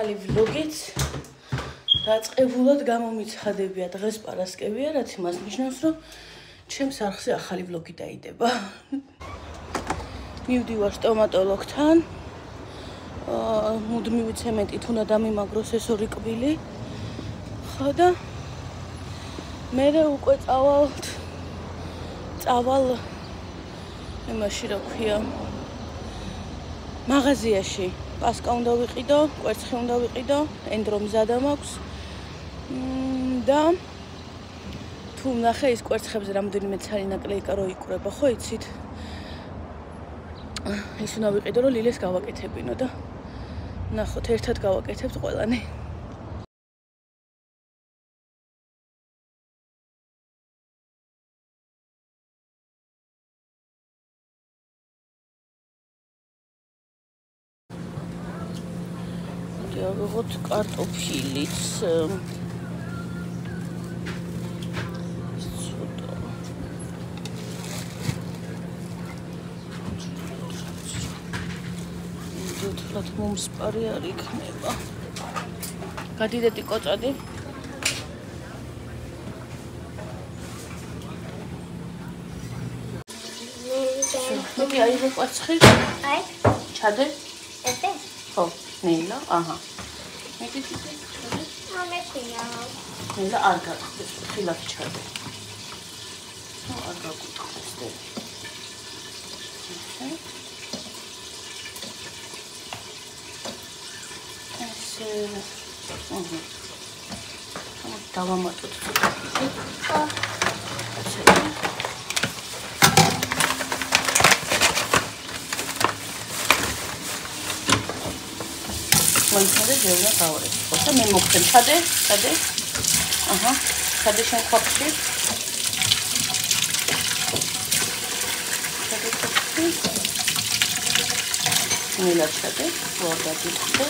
ახალი ვლოგით. დაწყებულად გამომიცხადებია დღეს პარასკევია, რაც იმას ნიშნავს, რომ ჩემს არხზე ახალი ვლოგი დაიდება. მივდივარ სტომატოლოგთან. მუდმივი ცემენტით უნდა დამიმაგროს ეს ორი კბილი. ხო და მე უკვე წავალ იმაში რა ქვია მაღაზიაში. პასკა უნდა ვიყიდო, კვერცხი უნდა ვიყიდო, ენდრო მზადა მაქვს. და თუ ნახე ის კვერცხებზე რამდენიმე ცალი ნაკლეიკა რო იკვრება, ხო იცით? ის უნდა ვიყიდო, რომ ლილეს გავაკეთებინო და ნახოთ, ერთად გავაკეთებთ ყველანი. ვიღოთ კარტოფილიც. თვითონ მომსპარი არ იქნება. გადიდეთი კოწადი. მე აიღე კვერცხი. აი. ჩადე. ესე? ხო, ნელა, აჰა. მეკითხე. ამექია. ნელა არ გაგხდეს, ხილად ჩადე. არ გაგუთხეს და. დავამატოთ ცოტა. მოიცადე ზეუნა გავარეთ. ხოთა მე მოგხდენ ჩადე. აჰა, ჩადე შენ ხოხში. ნელა ჩადე, ვარდა დიხდე.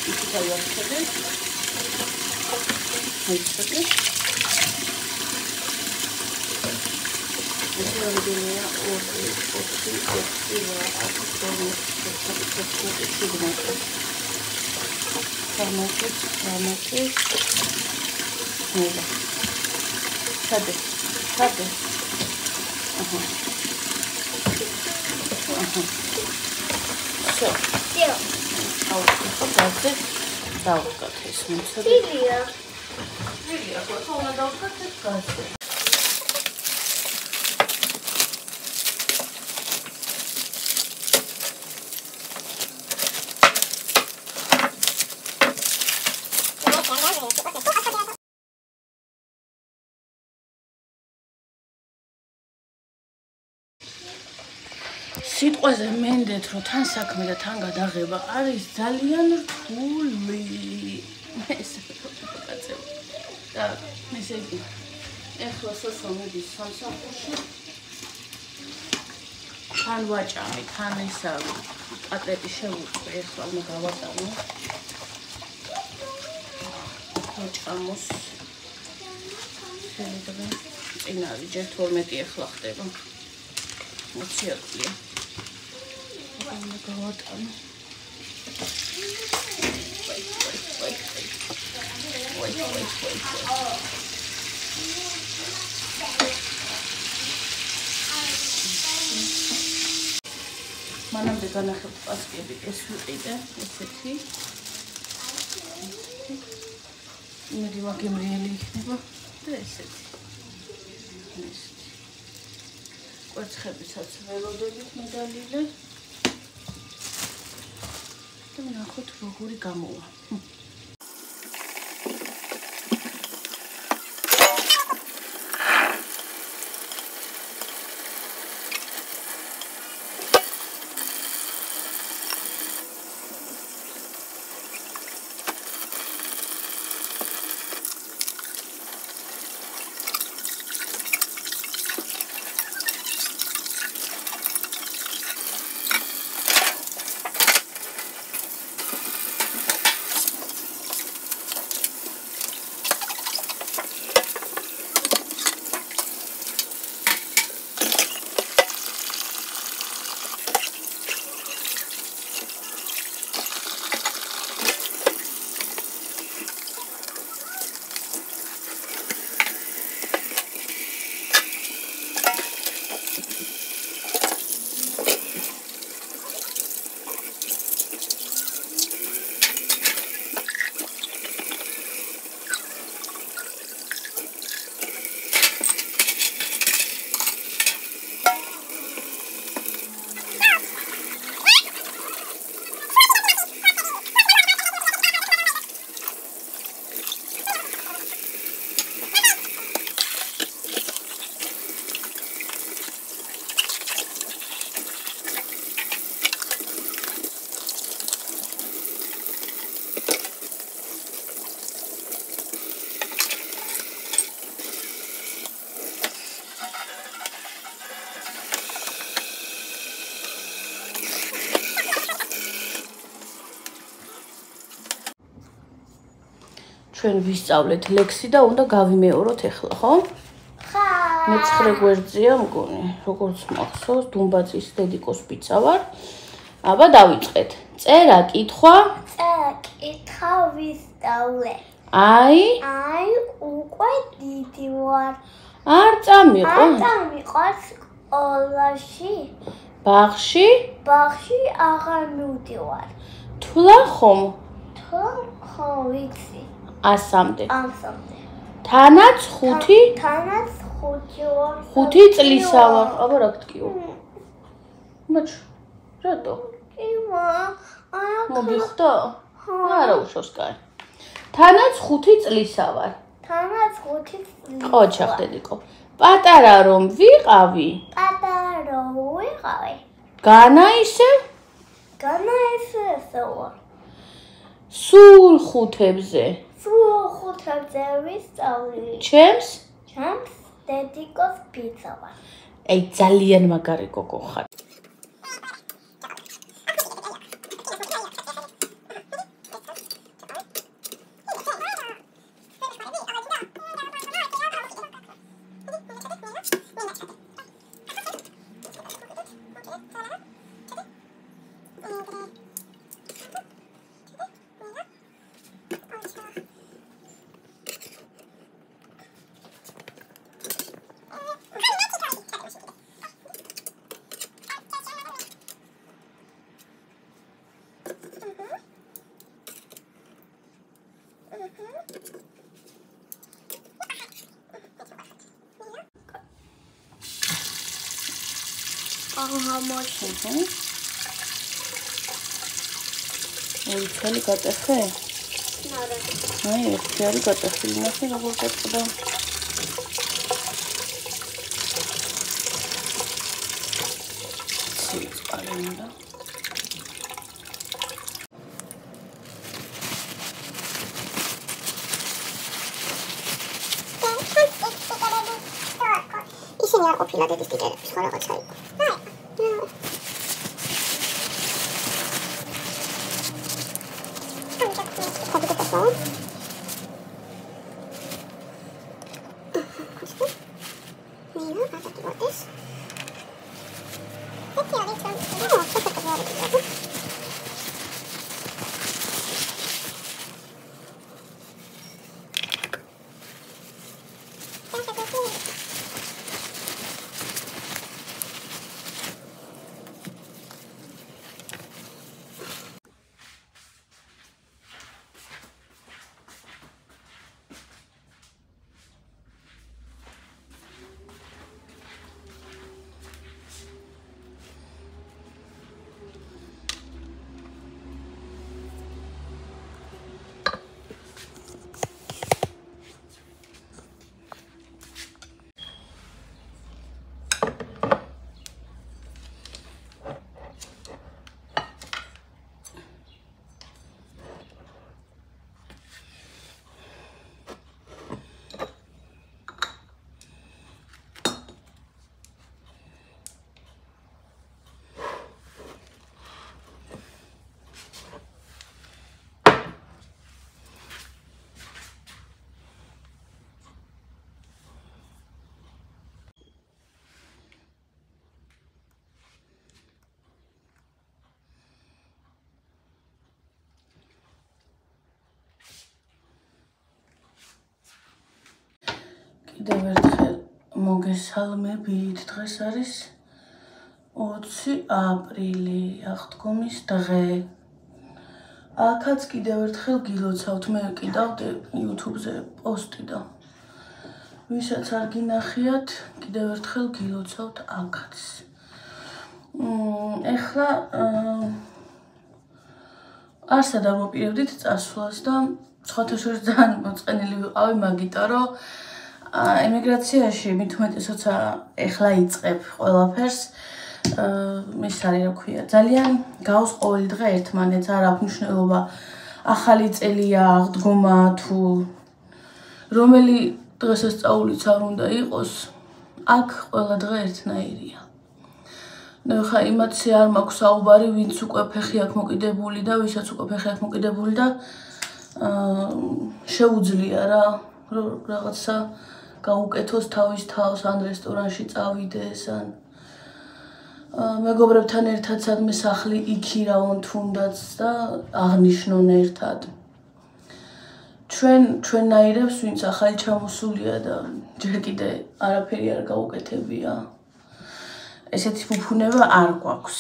ისე ჩადე. მოიცადე. სიტყვაზე მენდეთ, რომ თან საქმე და თან გადაღება არის ძალიან რთული. ეს კაცები. და ესე იგი, ეხლა სასამედის სამსახურში თან ვაჭამი, თან ისა კატლეტი შევუწყე, ეხლა უნდა გავატანო. ვაჭამოს. შეიძლება წინარი ჯერ 12 ეხლა ხდება. მოციაკლია. უნდა გავატანო. მანამდე განახებ პასკები ეს ვიყიდე, ესეთი. იმედი მაგემრიელი იქნება და ესეთი. კვერცხებიცაც ველოდებით მედალილე. და ნახოთ როგორი გამოვა. ჩვენ ვისწავლეთ ლექსი და უნდა გავიმეოროთ ახლა, ხო? მე-9 გვერდზეა მგონი, როგორც მახსოვს, დუმბაძის დედიკოს ბიცა ვარ. აბა დავიწყეთ. წერა, კითხვა. წერა, კითხვა ვისწავლე. აი, უკვე დიდი ვარ. არ წამიყვანს სკოლაში. ბაღში აღარ მივდივარ. თვლა ხომ? ვიცი. 100-მდე. თანაც 5 ვარ. 5 წლისა ვარ. აბა რა გთქიო? მაჩ, რატო? მოგიხდა? არა უშავს კაი. თანაც 5 წლისა ვარ. ხო, ჩახდედიკო. პატარა რომ ვიყავი. განა ისე ვარ. სულ ხუთებზე. ვისწავლე. ჩემს დედიკოს ბიცა ვარ. აი ძალიან მაგარი გოგო ხარ. ორი ცალი გატეხე? აი, ერთი არის გატეხილი, ნახე როგორ გაწყდა. წყალი უნდა. ისინი არ ყოფილა დედის ტიკეტების, ხო რაღაცა იყო. კიდევ ერთხელ მოგესალმებით. დღეს არის 20 აპრილი, აღდგომის დღე. აქაც კიდევ ერთხელ გილოცავთ, მე კიდავდე YouTube-ზე პოსტი და ვისაც არ გინახიათ, კიდევ ერთხელ გილოცავთ აქაც. ეხლა არსად არ მოპირებდით წასვლას და სხვათა შორის ძალიან მოწყენილი ვიყავი მაგიტო, რომ ემიგრაციაში მით უმეტესოც ეხლა იწყებ ყველაფერს. ის არის რა ქვია, ძალიან გავს ყოველი დღე ერთმანეთს, არ აქვს მნიშვნელობა ახალი წელია, აღდგომა თუ რომელი დღესასწაულიც არ უნდა იყოს, აქ ყველა დღე ერთნაირია. ხა იმათზე არ მაქვს საუბარი, ვინც უკვე ფეხი აქვს მოკიდებული და ვისაც უკვე ფეხი აქვს მოკიდებული და შეუძლია რა რაღაცა გაუკეთოს თავის თავს ან რესტორანში წავიდეს ან მეგობრებთან ერთად სადმე სახლი იქირავონ თუნდაც და აღნიშნონ ერთად. ჩვენნაირებს ვინც ახალი ჩამოსულია და ჯერ კიდე არაფერი არ გაუკეთებია. ესეთი ფუფუნება არ გვაქვს.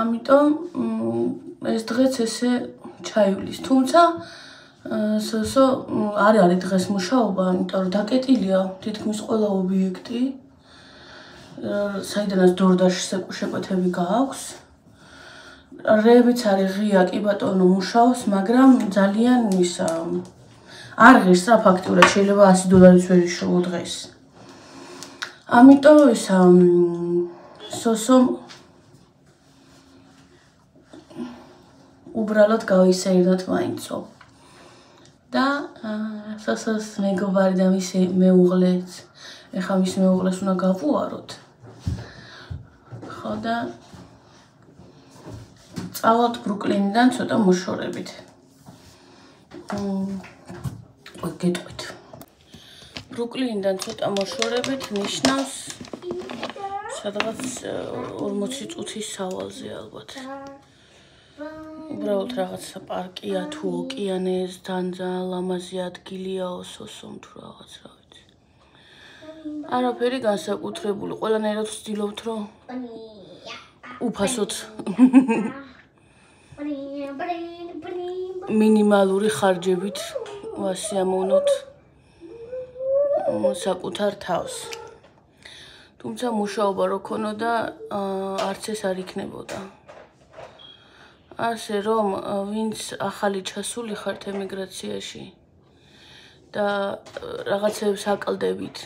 ამიტომ ეს დღეც ესე ჩაივლის. თუმცა სოსო არ არის დღეს მუშაობა, იმიტომ რომ დაკეტილია თითქმის ყველა ობიექტი. საიდანაც დორდაში შეკვეთები გააქვს. რეებიც არის ღია, კი ბატონო მუშაობს, მაგრამ ძალიან ისა არ ღირს რა ფაქტურად შეიძლება $100 ვერ იშოვო დღეს. ამიტომ ისა სოსომ უბრალოდ გავისეირნოთ მაინცო. და სოსოს მეგობარი და მის მეუღლეც, ეხლა მის მეუღლეს უნდა გავუაროთ. ხო და წავალთ ბრუკლინიდან ცოტა მოშორებით. გეტყვით. ბრუკლინიდან ცოტა მოშორებით ნიშნავს სადღაც 40 წუთის სავალზე ალბათ. უბრალოდ რაღაცა პარკია თუ ოკეანესთან ძალიან ლამაზი ადგილიაო სოსომ თუ რაღაც რა ვიცი. არაფერი განსაკუთრებული, ყველანაირად ვცდილობთ რომ უფასოდ მინიმალური ხარჯებით ვასიამოვნოთ საკუთარ თავს. თუმცა მუშაობა რო ქონოდა, არც ეს არ იქნებოდა. ასე რომ ვინც ახალი ჩასული ხართ ემიგრაციაში და რაღაცებს აკლდებით.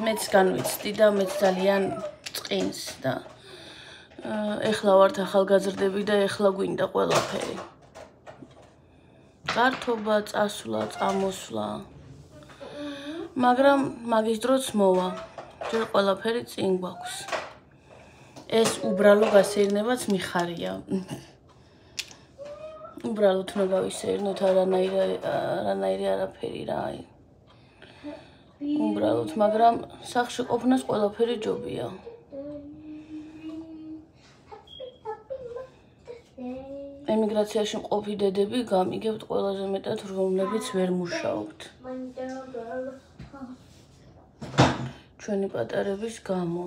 მეც განვიცდი და მეც ძალიან წყინს და ეხლა ვართ ახალგაზრდები და ეხლა გვინდა ყველაფერი. გართობა, წასვლა, წამოსვლა. მაგრამ მაგის დროც მოვა. ჯერ ყველაფერი წინ გვაქვს. ეს უბრალო გასეირნებაც მიხარია. უბრალოდ უნდა გავისეირნოთ არანაირი არაფერი რა. უბრალოდ, მაგრამ სახლში ყოფნას ყველაფერი ჯობია. ემიგრაციაში მყოფი დედები გამიგებთ ყველაზე მეტად, რომლებიც ვერ მუშაობთ. ჩვენი პატარების გამო.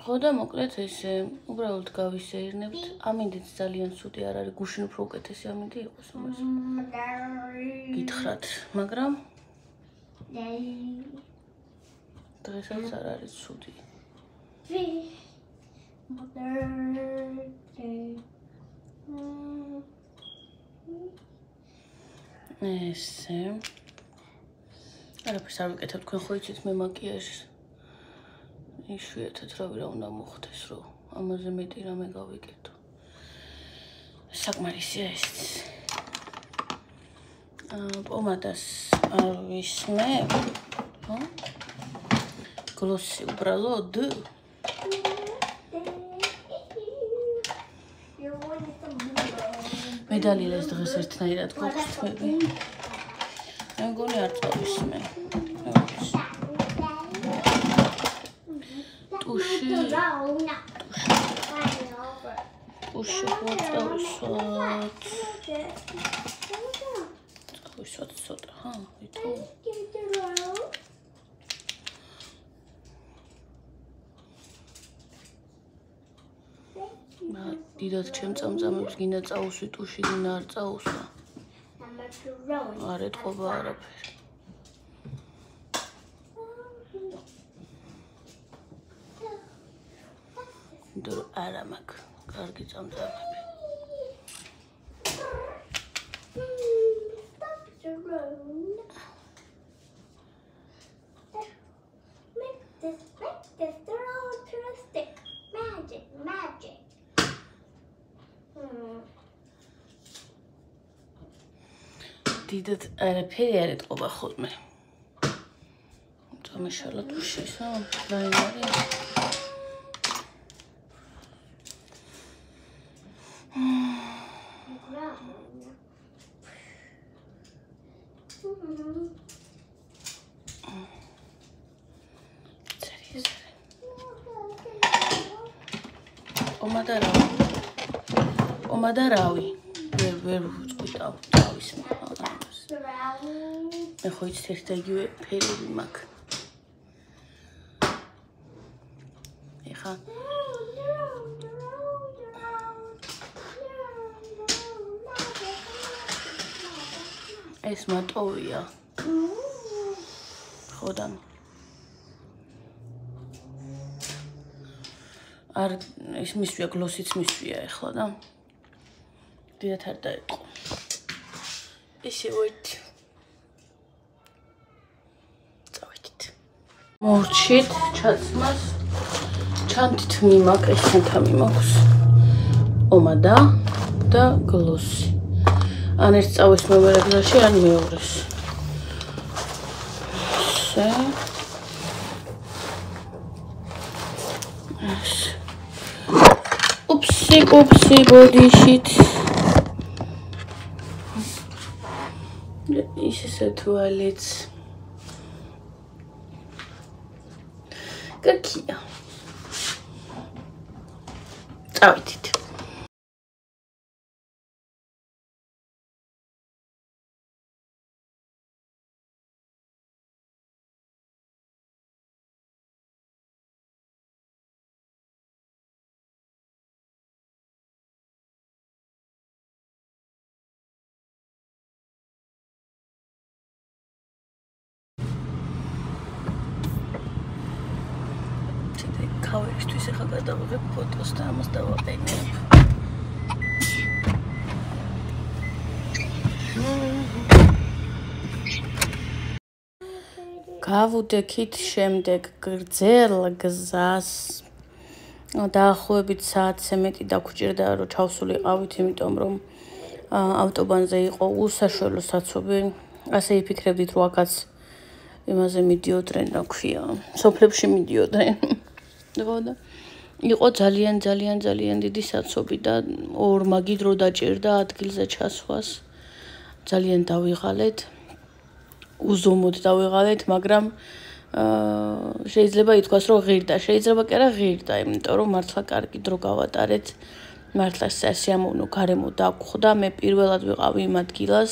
ხო და მოკლედ ესე უბრალოდ გავისეირნებთ. ამინდიც ძალიან ცუდი არ არის, გუშინ უფრო უკეთესი ამინდი იყოს ამას. გითხრათ, მაგრამ დღესაც არ არის ცუდი. ესე არაფერს არ ვიკეთებ, თქვენ ხო იცით მე მაკიაჟს იშვიათად რა უნდა მოხდეს, რომ ამაზე მეტი რამე გავიკეთო. საკმარისია ეს. პომადას არ ვისმევ, ხო? გლოსი უბრალოდ მედალილეს დღეს ერთნაირად გვაქვს თვები. მე მგონი არ წავისმე. ტუში წავისვათ. წავისვათ ცოტა, ხა? ვითო? დიდად ჩემ წამწამებს გინდა წაუსვი ტუში, გინდა არ წაუსვა. არ ეთყობა არაფერი. დრო არა მაქვს კარგი წამწამები. დიდად არაფერი არ ეთყობა ხოლმე. გამაშალა თუ შეისა ლაინარი. ომადარავი ვერ ვწყვიტავ თავის მაგას მე ხო იცით ერთ და იგივე ფერები მაქვს ეხა ეს მატოვია ხოდან არ ის მისვია გლოსიც მისვია ეხლა და დიდათ არ დაეყო ისე ვეთ წავედით მორჩით ჩაცმას ჩანთით მიმაკ ეს თანთა მიმაქვს ომადა და გლოსი ან ერთ წავის მეორე გზაში ან მეორეს ესე Upsi body sheet. This is a toilet. Какие? Давайте. Ქავერისთვის ახლა გადავიღებ ფოტოს და ამას დავაყენებ. გავუდექით შემდეგ გრძელ გზას. დაახლოებით საათზე მეტი დაგვრჩერდა რომ ჩავსულიყავით, იმიტომ რომ ავტობანზე იყო უსაშველო საცობი. ასე იფიქრებდით რომ აქაც იმაზე მიდიოდნენ, რა ქვია, სოფლებში მიდიოდნენ. იყო ძალიან დიდი საცობი და ორმაგი დრო დაჭერდა ადგილზე ჩასვას. ძალიან დავიღალეთ. უზომოდ დავიღალეთ, მაგრამ შეიძლება ითქვას, რომ ღირდა, შეიძლება კი არა ღირდა, იმიტომ რომ მართლა კარგი დრო გავატარეთ. მართლა სასიამოვნო გარემო დაგხვდა. მე პირველად ვიყავი იმ ადგილას.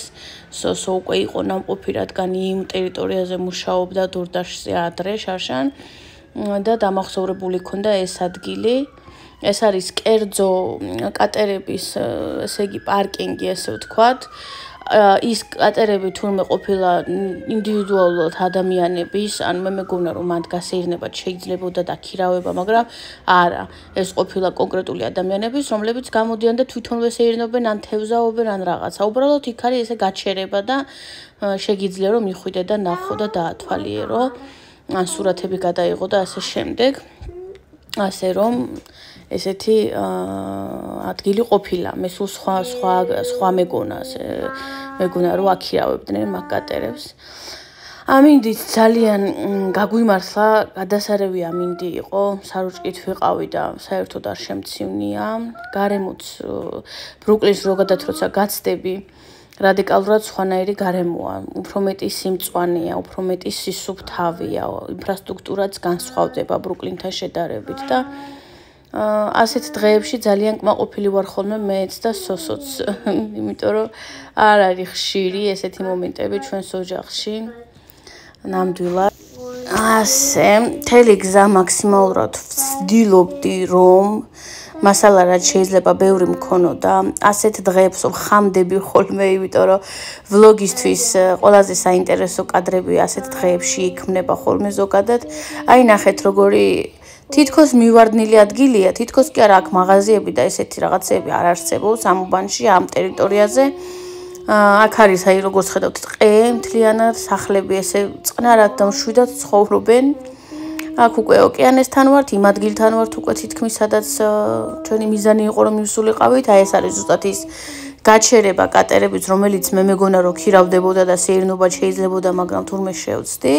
სოსო უკვე იყო ნამყოფი, რადგან იმ ტერიტორიაზე მუშაობდა დურდაშზე ადრე შარშან. და დამახსოვრებული ქონდა ეს ადგილი. ეს არის კერძო კატერების, ესე იგი პარკინგი, ესე ვთქვათ. ის კატერები თურმე ყოფილა ინდივიდუალურად ადამიანების, ან მე მეგონა რომ მათ გასეირნებად შეიძლებოდა დაქირავება, მაგრამ არა, ეს ყოფილა კონკრეტული ადამიანების, რომლებიც გამოდიან და თვითონვე სეირნობენ, ან თევზაობენ, ან რაღაცა. უბრალოდ იქ არის ესე გაჩერება და შეგიძლია რომ მიხვიდე და ნახო და დაათვალიერო. ან სურათები გადაიღო და ასე შემდეგ. ასე რომ ესეთი ადგილი ყოფილა. მე სულ სხვა მეგონა რომ აქირავებდნენ მაგ კატერებს. ამინდით ძალიან გაგვიმართლა, გადასარევი ამინდი იყო, საროჭკით ვიყავი და საერთოდ არ შემცივნია. გარემოც ბრუკლინს ზოგადად როცა გაცდები რადიკალურად სხვანაირი გარემოა, უფრო მეტი სიმწვანეა, უფრო მეტი სისუფთავია, ინფრასტრუქტურაც განსხვავდება ბრუკლინთან შედარებით და ასეთ დღეებში ძალიან კმაყოფილი ვარ ხოლმე მეც და სოსოც, იმიტომ რომ არ არის ხშირი ესეთი მომენტები ჩვენს ოჯახში. ნამდვილად. ასე, მთელი გზა მაქსიმალურად ვცდილობდი რომ მასალა რაც შეიძლება ბევრი მქონოდა. ასეთ დღეებს ხამდები ხოლმე, იმიტომ რომ ვლოგისთვის ყველაზე საინტერესო კადრები ასეთ დღეებში იქმნება ხოლმე ზოგადად. აი ნახეთ როგორი თითქოს მივარდნილი ადგილია, თითქოს კი არა აქ მაღაზიები და ესეთი რაღაცები არ არსებობს ამ უბანში, ამ ტერიტორიაზე. აქ არის აი როგორც ხედავთ ტყე, მთლიანად სახლები ესე წყნარად და მშვიდად ცხოვრობენ. აქ უკვე ოკეანესთან ვართ, იმ ადგილთან ვართ უკვე თითქმის სადაც ჩვენი მიზანი იყო რომ მივსულიყავით. აი ეს არის ზუსტად ის გაჩერება კატერებით, რომელიც მე მეგონა რომ ქირავდებოდა და სეირნობა შეიძლებოდა, მაგრამ თურმე შევწდი.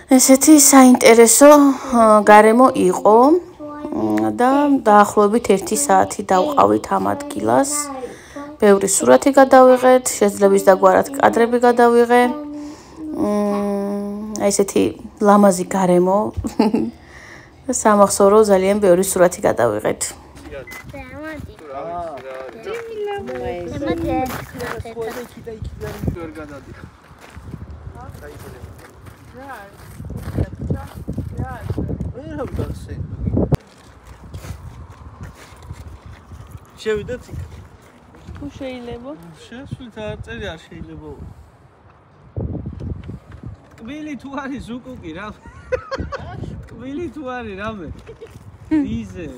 ესეთი საინტერესო გარემო იყო და დაახლოებით 1 საათი დავყავით ამ ადგილას. ბევრი სურათი გადავიღეთ, შეძლებს დაგვარად კადრები გადავიღე. ესეთი ლამაზი გარემო. სამახსოვრო ძალიან ბევრი სურათი გადავიღეთ. შევიდეთ იქ. თუ შეიძლება? შესვლით არ წელი არ შეიძლება. კბილი თუ არის უკუკი რა. კბილი თუ არის რამე. დიზე.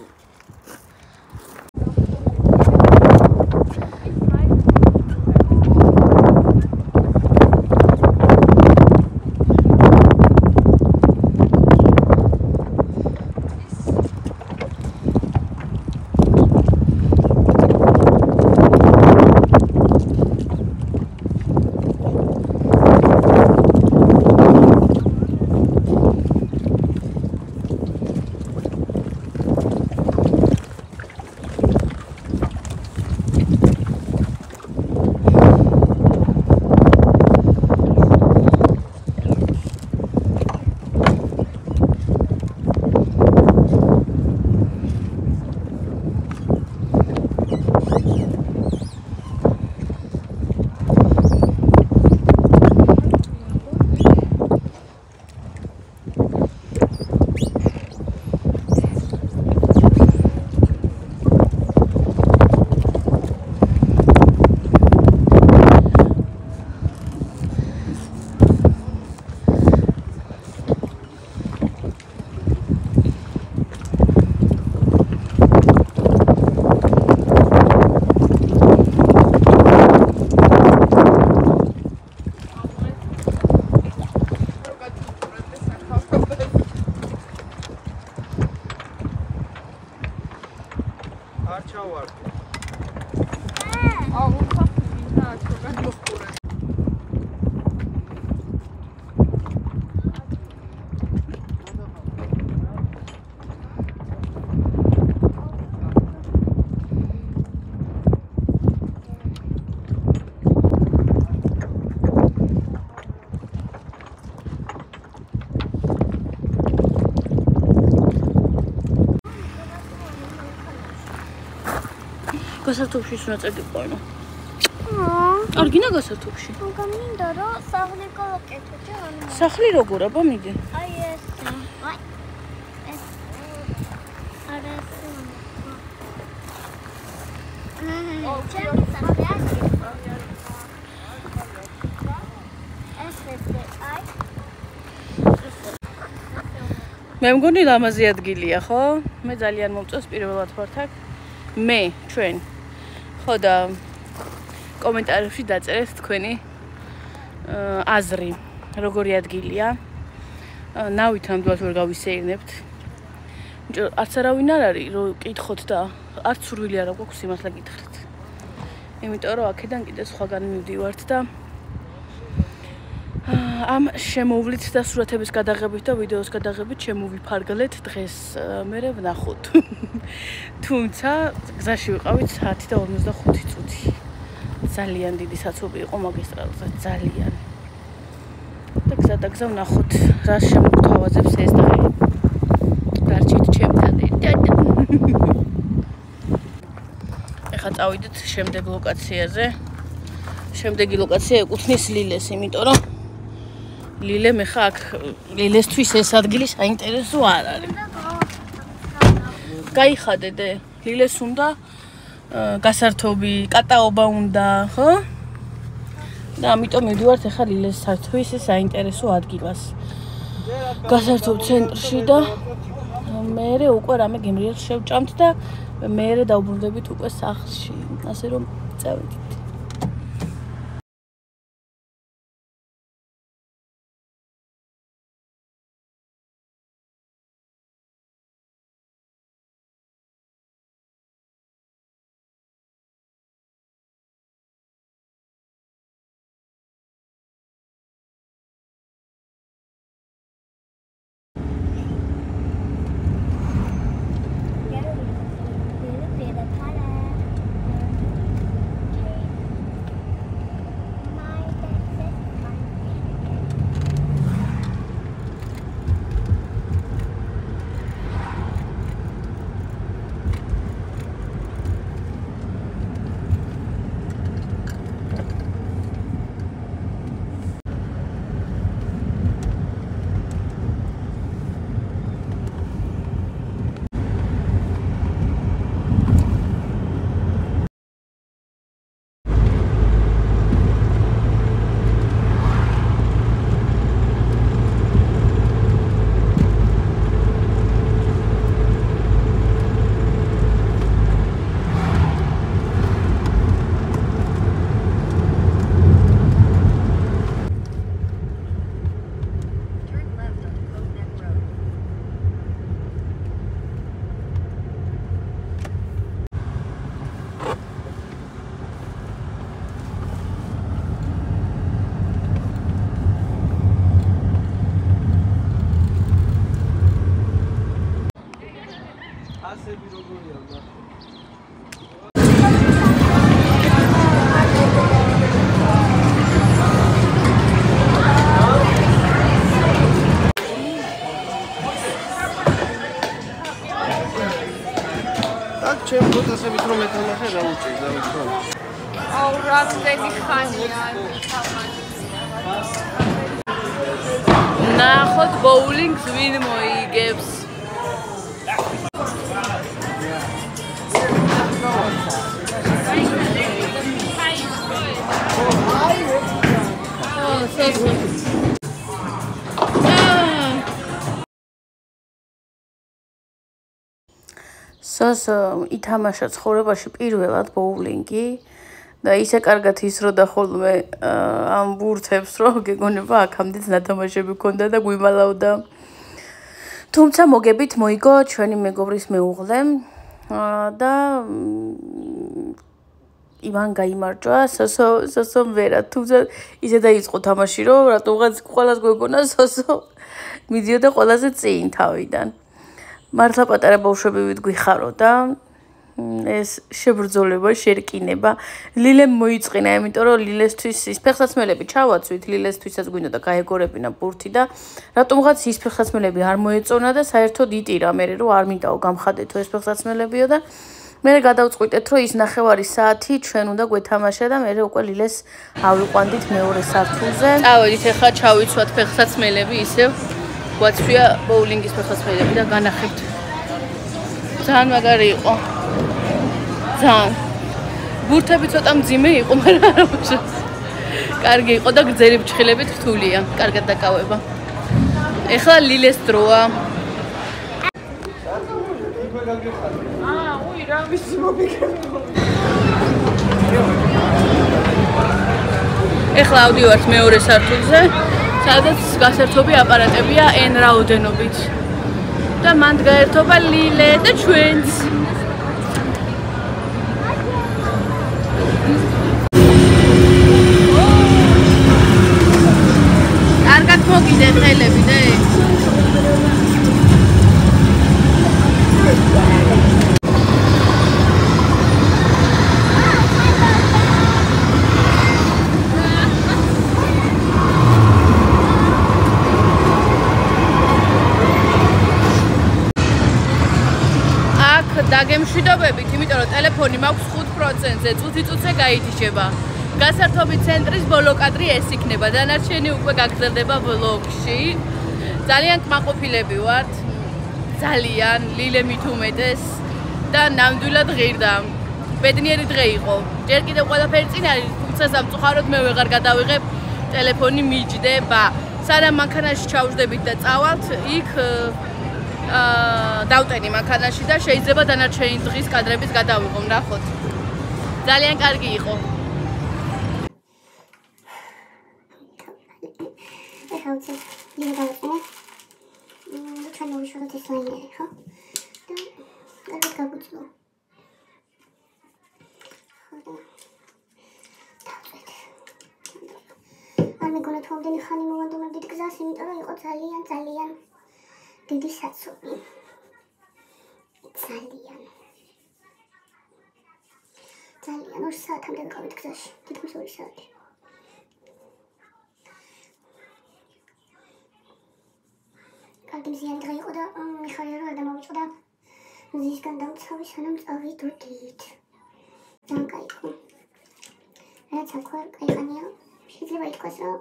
გასართობში უნდა წერდიყო. კარგინა გასართობში. გამინდა რომ სახლი გავაკეთო ან სახლი როგორ აბა მიდი. აი ეს. ეს არა ეს. ჩემი სახლი არის. აი. მე მგონი ლამაზი ადგილია, ხო? მე ძალიან მომწონს პირველად ვართ აქ. მე ჩვენ ხო და კომენტარებში დაწერეთ თქვენი აზრი როგორი ადგილია. ნავით ნამდვილად ვერ გავისეირნებთ. არც არავინ არ არის რომ კითხოთ და არც სურვილი არ აქვს იმასლა გითხრათ. იმიტომ რომ აქედან კიდე სხვაგან მივდივართ და ამ შემოვლით და სურათების გადაღებით და ვიდეოს გადაღებით შემოვიფარგლეთ დღეს მე ვნახოთ. თუმცა გზაში ვიყავით 1:45 წუთი. ძალიან დიდი საცობი იყო მაგისტრალზე, ძალიან. და გზა ვნახოთ, რა შემოგთავაზებს ეს დღე. დარჩით ჩემთან ერთად. ეხლა წავიდეთ შემდეგ ლოკაციაზე. შემდეგი ლოკაცია ეკუთვნის ლილეს, იმიტომ რომ ლილე მე ხა აქ ლილესთვის ეს ადგილი საინტერესო არ არის. გაიხადე დე, ლილეს უნდა გასართობი, კატაობა უნდა, ხო? და ამიტომ მივდივართ ახლა ლილესთვის საინტერესო ადგილას. გასართობ ცენტრში და მე უკვე რამე გემრიელს შევჭამთ და მე დავბრუნდებით უკვე სახლში. ასე რომ წავედით. აქ ჩემ ფოტოსებით რომ მეთამაშე რა უჭირს დავიქო. აუ რამდენი ხანია ნახოთ ბოულინგს ვინ მოიგებს. სოსო ითამაშა ცხოვრებაში პირველად ბოულინგი და ისე კარგად ისროდა ხოლმე ამ ბურთებს, რომ გეგონება აქამდეც ნათამაშები ქონდა და გვიმალავდა. თუმცა მოგებით მოიგო ჩვენი მეგობრის მეუღლე და ივან გაიმარჯვა, სოსო ვერა, თუმცა ისე დაიწყო თამაში, რომ რატომღაც ყველას გვეგონა სოსო მიდიოდა ყველაზე წინ თავიდან. მართლა პატარა ბავშვები ვიდგიხარო და ეს შებრძოლება, შერკინება. ლილემ მოიწყინა, იმიტომ რომ ლილესთვის ის ფეხსაცმელები ჩავაცვით, ლილესთვისაც გვინდოდა გაეგორებინა ბურთი და რატომღაც ის ფეხსაცმელები არ მოეწონა და საერთოდ იტირა მე რომ არ მინდაო გამხადეთო ეს ფეხსაცმელებიო და მე გადავწყვიტეთ რომ ის ნახევარი საათი ჩვენ უნდა გვეთამაშა და მე უკვე ლილეს ავიყვანდით მეორე სართულზე. წავედით ახლა ჩავიცვათ ფეხსაცმელები ისევ გვაცვია ბოულინგის ფეხსაცმელები და განახეთ. ძალიან მაგარი იყო. ძალიან. ბურთები ცოტა მძიმე იყო, მაგრამ არა უშო. კარგი იყო და გრძელი ფრჩხილებით რთულია. კარგად დაკავება. ეხლა ლილეს დროა. უი რა ვიცი მოგიგები. ეხლა ავდივართ მეორე სართულზე. სადაც გასართობი აპარატებია N რაოდენობით. და მანდ გაერთობა ლილე და ჩვენც. კარგად მოგიდე ხელები და დაგემშვიდობებით, იმიტომ რომ ტელეფონი მაქვს 5%-ზე, წუთი-წუთზე გაითიშება. გასართობი ცენტრის ბოლო კადრი ეს იქნება. დანარჩენი უკვე გაგრძელდება ვლოგში. ძალიან კმაყოფილები ვართ. ძალიან ლილე მით უმეტეს და ნამდვილად ღირდა. ბედნიერი დღე იყო. ჯერ კიდევ ყველაფერი წინ არის, თუმცა სამწუხაროდ მე ვეღარ გადავიღებ, ტელეფონი მიჯდება. სანამ მანქანაში ჩავждებით და წავალთ, იქ დავტენი მანქანაში და შეიძლება დანარჩენი დღის კადრების გადავიღო, ნახოთ. ძალიან კარგი იყო. ეხლა უცებ ლილე დავწერე. ჩვენ მოვიშალოთ ეს ლაინერი, ხო? და კარგად გავუძლო. არ მეგონა თუ ამდენი ხანი მოვანდომებდით გზას, იმიტომ რომ იყო ძალიან დიდი საცობი. ძალიან 2 საათამდე ვიყავით გზაში, თითქმის 2 საათი. კარგი მზიანი დღე იყო და მიხარია რომ არ დამოვიწყდა მზისგან დამცავი, სანამ წავიდოდით. ძალიან კაი იყო. რაც აქ კაიხანია, შეიძლება ითქვას რომ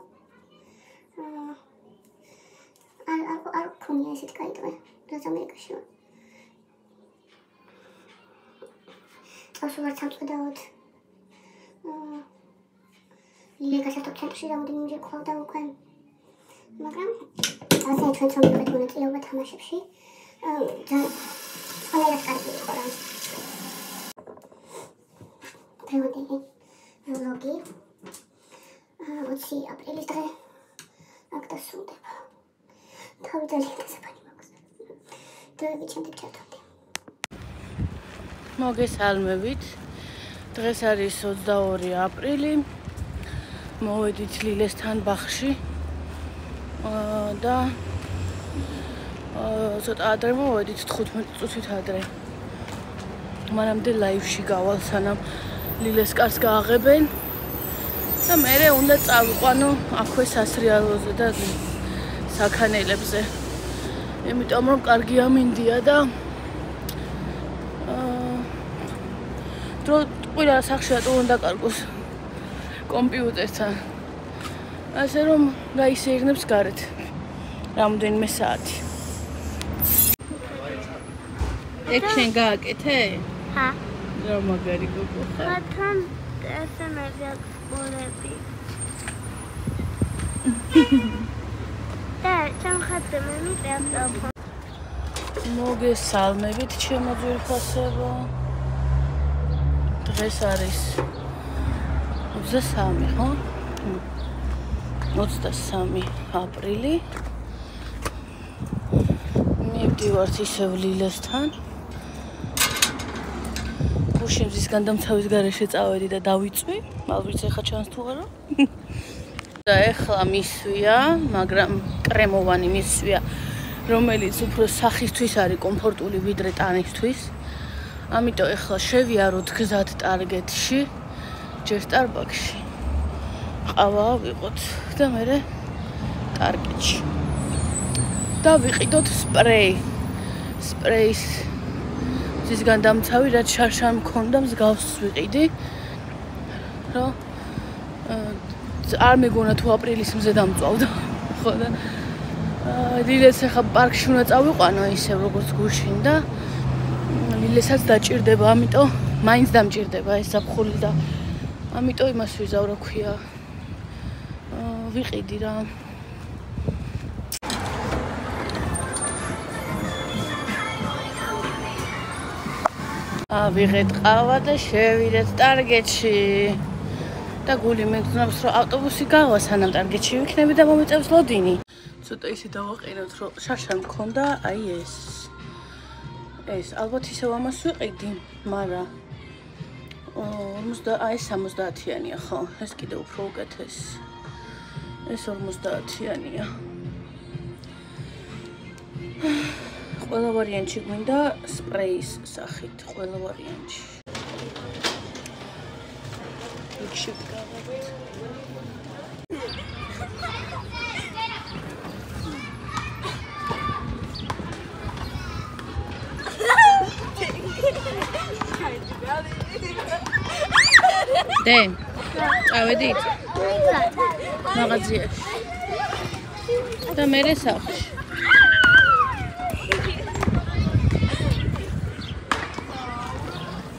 არ ქონია ესეთი კაი დღე, რაც ამერიკაში ვარ. წავსვი ვარ სამწყვიდაოდ. ლილე გასართობ ცენტრში რამდენიმეჯერ ყავდა უკვე. მაგრამ ასე ჩვენ რომ მივიღეთ მონაწილეობა თამაშებში. ყველას კარგი იყო რა. დღევანდელი ვლოგი 20 აპრილის დღე აქ დასრულდება. თავი ძალიან დასაბანი მაქვს. დროები ჩემთან ჩავთვალე. მოგესალმებით. დღეს არის 22 აპრილი. მოვედით ლილესთან ბაღში. და ცოტა ადრე მოვედით 15 წუთით ადრე. მანამდე ლაივში გავალ, სანამ ლილეს კარს გააღებენ. და მე უნდა წავიყვანო აქვე სასრიალოზე და საქანელებზე. იმიტომ რომ კარგი ამინდია და დრო ყველა სახში რატო უნდა კარგოს კომპიუტერთან. ასე რომ გაისეირნებს გარეთ რამდენიმე საათი. ეგ შენ გააკეთე? ჰა. რა მაგარი გოგო ხარ? მათთან SMS-ი აქვს ბოლები. და ჩამხატე მე მიწევ ტელეფონს. მოგესალმებით ჩემო ძვირფასებო. დღეს არის 23, ხო? 23 აპრილი. მივდივართ ისევ ლილესთან. გუშინს განდამცავის გარეშე წავედი და დავიწვი. ალბათ ეხა ჩანს თუ არა? და ეხლა მისვია, მაგრამ კრემოვანი მისვია, რომელიც უფრო სახისთვის არის კომფორტული ვიდრე ტანისთვის. ამიტომ ეხლა შევიაროთ გზად ტარგეტში, ჯერ სტარბაკსში. ყავა ვიყოთ და მერე ტარგეტში. და ვიყიდოთ სპრეი. სპრეის ის განდამცავი რაც შარშან მქონდა მსგავსს ვიყიდი. რომ არ მეგონა თუ აპრილის მზე დამწვავდა. ხო და ლილეს ახლა პარკში უნდა წავიყვანო ისევ როგორც გუშინ და ლილესაც დაჭირდება, ამიტომ მაინც დამჭირდება ეს ზაფხული და ამიტომ იმას ვიზავ რა ქვია. ვიყიდი რა. ვიღეთ ყავა და შევიდეთ ტარგეტში. და გული მეგზნობს რომ ავტობუსი გავა სანამ ტარგეტში ვიქნები და მომიწევს ლოდინი. ცოტა ისე დავაყენოთ რომ შარშან მქონდა აი ეს. ეს ალბათ ისევ ამას ვიყიდი, მაგრამ 70-იანია ხო? ეს კიდე უფრო უკეთესი. ეს 50-იანია. ყველა ვარიანტში გვინდა სპრეის სახით, ყველა ვარიანტში. იქში გავაგეთ. დე, წავედით? მაღაზიაში. და მერე სახლში.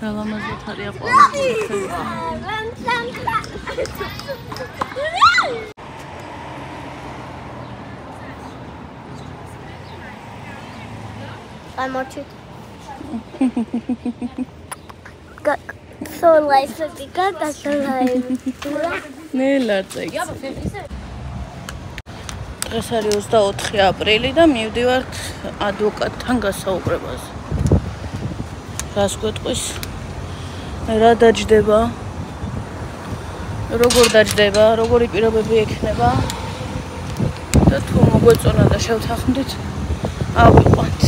რა ლამაზად არის აყვავებული. ამოჩით. So life is good, that's alive. ნელარწეი. დღეს არის 24 აპრილი და მივდივართ ადვოკატთან გასაუბრებაზე. რას გვეტყვის? რა დაჯდება? როგორ დაჯდება? როგორი პირობები ექნება? და თუ მოგვეწონა და შევთანხმდით, ავიყვანთ.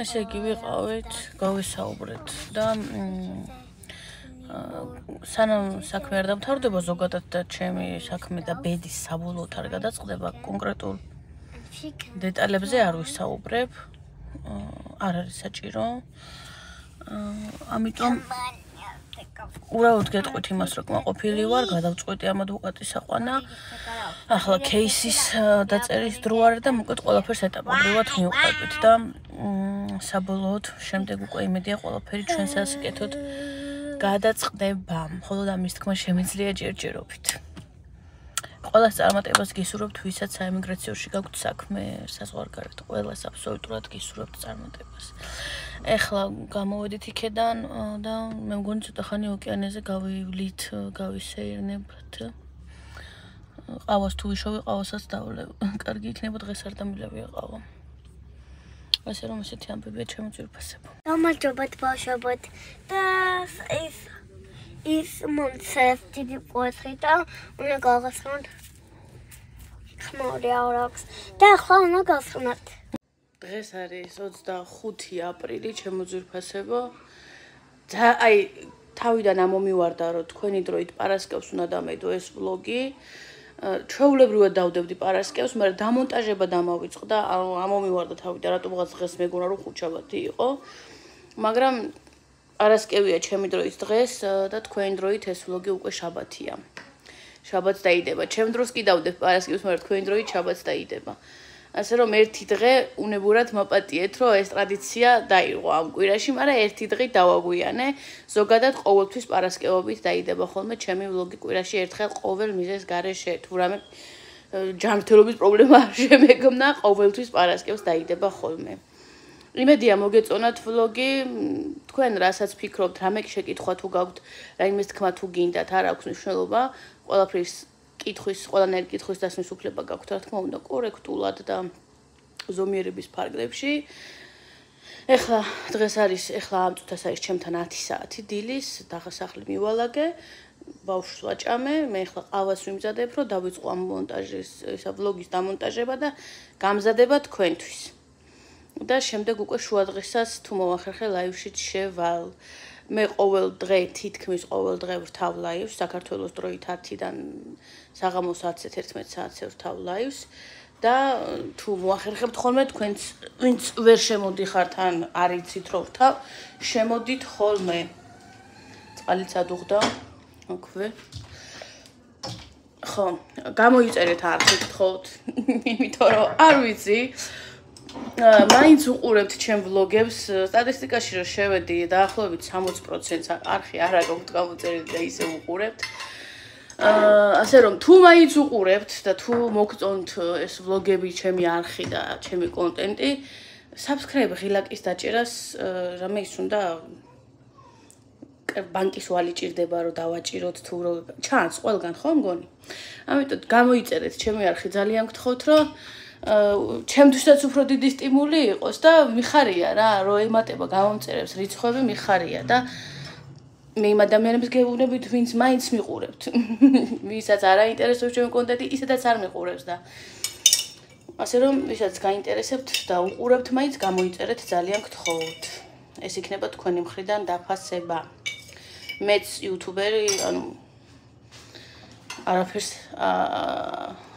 ესე იგი ვიყავით, გავისაუბრეთ და სანამ საქმე არ დამთავრდება ზოგადად და ჩემი საქმე და ბედის საბოლოოდ არ გადაწყდება, კონკრეტულ დეტალებზე არ ვისაუბრებ, არ არის საჭირო. ამიტომ უბრალოდ გეტყვით იმას, რომ კმაყოფილი ვარ, გადავწყვეტი ამ ადვოკატის აყვანა. ახლა кейსის დაწერის დრო არის და მოკლედ ყველაფერს ეტაპობრივად მივყვებით და საბოლოოდ შემდეგ უკვე იმედია ყველაფერი ჩვენს ასიკეთოთ გადაწყდება, მხოლოდ ამის თქმა შემიძლია ჯერჯერობით. ყველას წარმატებას გისურვებთ, ვისაც საემიგრაციოში გაქვთ საქმე საზღვარგარეთ, ყველას აბსოლუტურად გისურვებთ წარმატებას. ეხლა გამოვედით იქედან და მე მგონი ცოტა ხანი ოკეანეზე გავივლით, გავისეირნებთ. ყავას თუ ვიშოვი, ყავასაც დავლევ. კარგი იქნება დღეს არ დამილევია ყავა. ასე რომ ესეთი ამბებია ჩემი ძვირფასებო. გამარჯობათ ბავშვებო და ის მომცეს დიდი პოეტი და უნდა გავასწროთ ხმაური აურაქვს და ახლა უნდა გავასწროთ. დღეს არის 25 აპრილი, ჩემო ძვირფასებო. აი თავიდან ამომივარდა რომ თქვენი დროით პარასკევს უნდა დამედო ეს ვლოგი. ჩვეულებრივად დავდებდი პარასკევს, მაგრამ დამონტაჟება დამავიწყდა, ამომივარდა თავიდან, რატომღაც დღეს მეგონა რომ ხუთშაბათი იყო. მაგრამ პარასკევია ჩემი დროის დღეს და თქვენი დროით ეს ვლოგი უკვე შაბათია. შაბათს დაიდება. ჩემ დროს კი დავდებ პარასკევს, მაგრამ თქვენი დროით შაბათს დაიდება. ასე რომ ერთი დღე უნებურად მოპატიეთ, რომ ეს ტრადიცია დაირღვა ამ კვირაში, მაგრამ ერთი დღე დავაგვიანე. ზოგადად ყოველთვის პარასკევობით დაიდება ხოლმე ჩემი ვლოგი კვირაში ერთხელ ყოველ მიზეზ გარეშე. თუ რამე ჯანმრთელობის პრობლემა არ შემეგონა, ყოველთვის პარასკევს დაიდება ხოლმე. იმედია მოგეწონათ ვლოგი, თქვენ რასაც ფიქრობთ, რამე შეკითხვა თუ გაქვთ, რაიმე თქმა თუ გინდათ, არ აქვს მნიშვნელობა, ყველაფრის ყველანაირი კითხვის დასმის უფლება გაქვთ, რა თქმა უნდა, კორექტულად და ზომიერების ფარგლებში. ეხლა დღეს არის, ამ წუთას არის ჩემთან 10 საათი დილის, დაღასახლი მივალაგე, ბავშვს ვაჭამე, მე ეხლა ყავას ვიმზადებ, რომ დავიწყო ამ მონტაჟის, ვლოგის დამონტაჟება და გამზადება თქვენთვის. და შემდეგ უკვე შუადღესაც თუ მოვახერხე ლაივშიც შევალ. მე ყოველ დღე, თითქმის ყოველ დღე ვრთავ ლაივს, საქართველოს დროით 10-დან საღამოს 10-11 საათზე ვრთავ ლაივს და თუ მოახერხებთ ხოლმე თქვენც ვინც ვერ შემოდიხართ ან არ იცით რომ ვრთავ, შემოდით ხოლმე. წყალიც ადუღდა აქვე. ხო, გამოიწერეთ არხით ხოვთ, იმიტომ რომ არ ვიცი. მაინც უყურებთ ჩემ ვლოგებს, სტატისტიკაში რომ შევედი, დაახლოებით 60% არხი არ აქვს გამოწერილი და ისე უყურებთ. ასე რომ თუ მაინც უყურებთ და თუ მოგწონთ ეს ვლოგები, ჩემი არხი და ჩემი კონტენტი, subscribe ღილაკის დაჭერას რამე ის უნდა ბანკის ვალი ჭირდება რომ დავაჭიროთ თუ რომ ჩანს ყველგან ხო მგონი. ამიტომ გამოიწერეთ ჩემი არხი, ძალიან გთხოვთ რომ ჩემთვისაც უფრო დიდი სტიმული იყოს და მიხარია რა, რომ ემატება გამომწერებს რიცხვები, მიხარია და მე იმ ადამიანებს გეუბნებით, ვინც მაინც მიყურებთ. ვისაც არ აინტერესებს ჩემი კონტენტი, ისედაც არ მიყურებს და ასე რომ ვისაც გაინტერესებთ და უყურებთ მაინც გამოიწერეთ, ძალიან გთხოვთ. ეს იქნება თქვენი მხრიდან დაფასება. მეც იუთუბერი, ანუ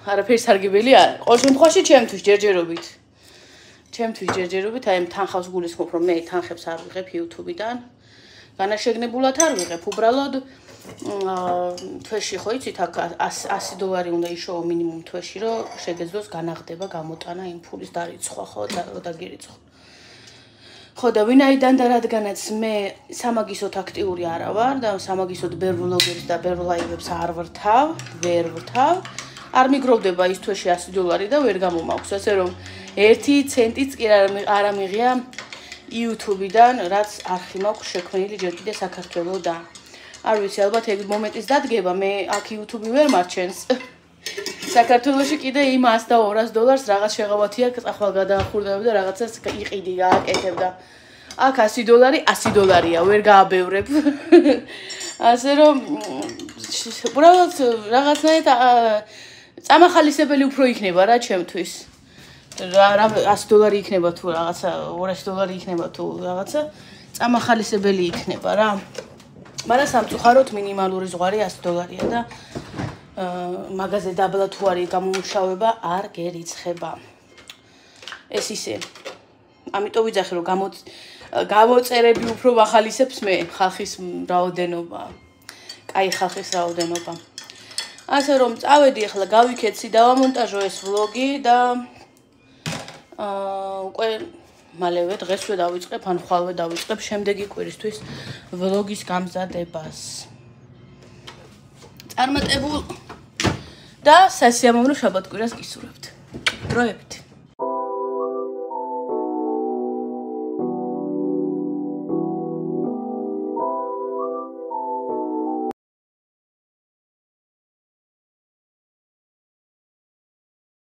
არაფერს სარგებელი არ. ყოველ შემთხვევაში ჩემთვის ჯერჯერობით. აი თანხავს გულისხმობ, რომ მე თანხებს არ ვიღებ YouTube-დან. განაშეგნებულად არ ვიღებ, უბრალოდ თვეში ხო იცით, აქ $100 უნდა იშოვო მინიმუმ თვეში, რომ შეგეძლოს განაღდება, გამოტანა იმ ფულის დარიცხვა, ხო, და გირიცხო. ხო და ვინაიდან და რადგანაც მე სამაგისოდ აქტიური არა ვარ და სამაგისოდ ბევრ ვლოგებს და ბევრ ლაივებს არ ვრთავ, არ მიგროვდება ის თვეში $100 და ვერ გამომაქვს, ასე რომ 1 ცენტიც კი არ ამიღია YouTube-დან, რაც არხი მაქვს შექმნილი ჯერ კიდე საქართველოსდან. არ ვიცი, ალბათ ეგ მომენტის დადგება, მე აქ YouTube ვერ მარჩენს. საქართველოში კიდე იმ $100 და $200 რაღაც შეღავათი აქვს, ახლა გადაახურდა და რაღაცას იყიდი, გააკეთებდა. აქ $100, $100-ია, ვერ გააბევრებ. ასე რომ უბრალოდ რაღაცნაირად წამახალისებელი უფრო იქნება რა ჩემთვის. რა $100 იქნება თუ რაღაცა, $200 იქნება თუ რაღაცა, წამახალისებელი იქნება რა. მაგრამ სამწუხაროდ მინიმალური ზღვარი $100-ია და მაგაზე დაბლა თუ არის გამომუშავება არ გერიცხება. ეს ისე. ამიტომ ვიძახი რომ გამოწერები უფრო ახალისებს მე ხალხის რაოდენობა. კაი ხალხის რაოდენობა. ასე რომ წავედი ახლა გავიქეცი, დავამონტაჟო ეს ვლოგი და უკვე მალევე დღესვე დავიწყებ, ან ხვალვე დავიწყებ შემდეგი კვირისთვის ვლოგის გამზადებას. წარმატებულ და სასიამოვნო შაბათ-კვირას გისურვებთ. დროებით.